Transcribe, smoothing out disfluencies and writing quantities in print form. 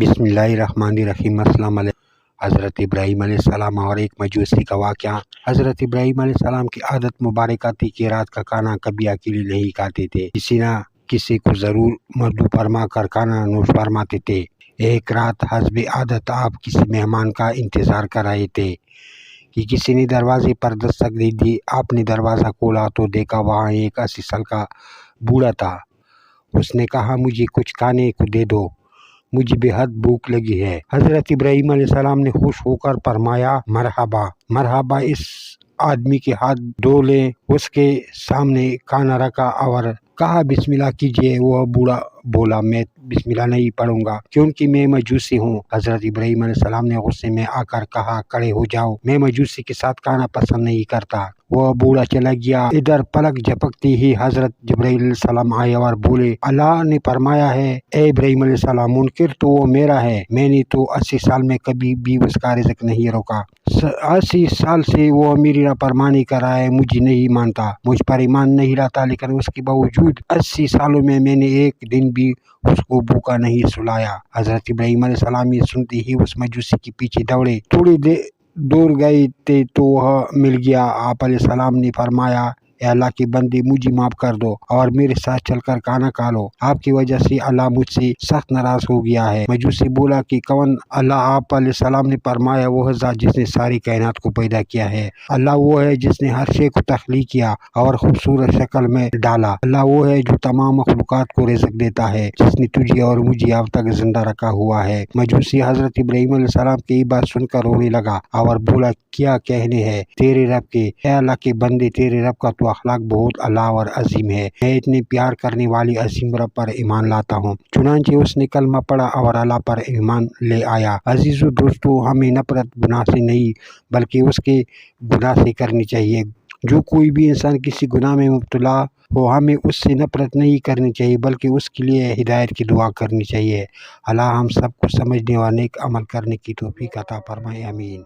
بسم اللہ الرحمن الرحیم۔ السلام علیکم۔ حضرت ابراہیم علیہ السلام اور ایک مجوسی کا واقعہ۔ حضرت ابراہیم علیہ السلام کی عادت مبارکہ تھی کہ رات کا کھانا کبھی اکیلے نہیں کھاتے تھے، کسی نہ کسی کو ضرور مدعو فرما کر کھانا نوش فرماتے تھے۔ ایک رات حسب عادت آپ کسی مہمان کا انتظار کر رہے تھے کہ کسی نے دروازے پر دستک دے دی۔ آپ نے دروازہ کھولا تو دیکھا وہاں ایک 80 سال کا بوڑھا تھا۔ اس نے کہا، مجھے کچھ کھانے کو دے دو، مجھے بے حد بھوک لگی ہے۔ حضرت ابراہیم علیہ السلام نے خوش ہو کر فرمایا، مرحبا مرحبا، اس آدمی کے ہاتھ دھو لیں۔ اس کے سامنے کھانا رکھا اور کہا، بسم اللہ کیجئے۔ وہ بوڑھا بولا، میں بسم اللہ نہیں پڑھوں گا کیونکہ میں مجوسی ہوں۔ حضرت ابراہیم علیہ السلام نے غصے میں آ کر کہا، کھڑے ہو جاؤ، میں مجوسی کے ساتھ کھانا پسند نہیں کرتا۔ وہ بوڑھا چلا گیا۔ ادھر پلک جھپکتے ہی حضرت جبرائیل علیہ السلام آئے اور بولے، اللہ نے فرمایا ہے اے ابراہیم علیہ السلام، منکر تو وہ میرا ہے، میں نے تو 80 سال میں کبھی بھی اس کا رزق نہیں روکا۔ 80 سال سے وہ میری نافرمانی کر رہا ہے، مجھے نہیں مانتا، مجھ پر ایمان نہیں لاتا، لیکن اس کے باوجود 80 سالوں میں میں نے ایک دن بھی اس کو بھوکا نہیں سلایا۔ حضرت ابراہیم علیہ السلام یہ سنتے ہی اس مجوسی کے پیچھے دوڑے۔ تھوڑی دور گئے تھے تو وہ مل گیا۔ آپ علیہ السلام نے فرمایا، اے اللہ کے بندے، مجھے معاف کر دو اور میرے ساتھ چل کر کھانا کھا لو، آپ کی وجہ سے اللہ مجھ سے سخت ناراض ہو گیا ہے۔ مجوسی بولا کہ کون اللہ؟ آپ علیہ السلام نے فرمایا، وہ ذات جس نے ساری کائنات کو پیدا کیا ہے۔ اللہ وہ ہے جس نے ہر شے کو تخلیق کیا اور خوبصورت شکل میں ڈالا۔ اللہ وہ ہے جو تمام مخلوقات کو رزق دیتا ہے، جس نے تجھے اور مجھے اب تک زندہ رکھا ہوا ہے۔ مجوسی حضرت ابراہیم علیہ السلام کی بات سن کر رونے لگا اور بولا، کیا کہنے ہیں تیرے رب کے، اے اللہ کے بندے، تیرے رب کا تو اخلاق بہت اعلیٰ اور عظیم ہے، میں اتنے پیار کرنے والی عظیم رب پر ایمان لاتا ہوں۔ چنانچہ اس نے کلمہ پڑھا اور اللہ پر ایمان لے آیا۔ عزیزو دوستو، ہمیں نفرت گناہ سے نہیں بلکہ اس کے گناہ سے کرنی چاہیے۔ جو کوئی بھی انسان کسی گناہ میں مبتلا ہو، ہمیں اس سے نفرت نہیں کرنی چاہیے بلکہ اس کے لیے ہدایت کی دعا کرنی چاہیے۔ اللہ ہم سب کو سمجھنے اور نیک عمل کرنے کی توفیق عطا فرمائے، آمین۔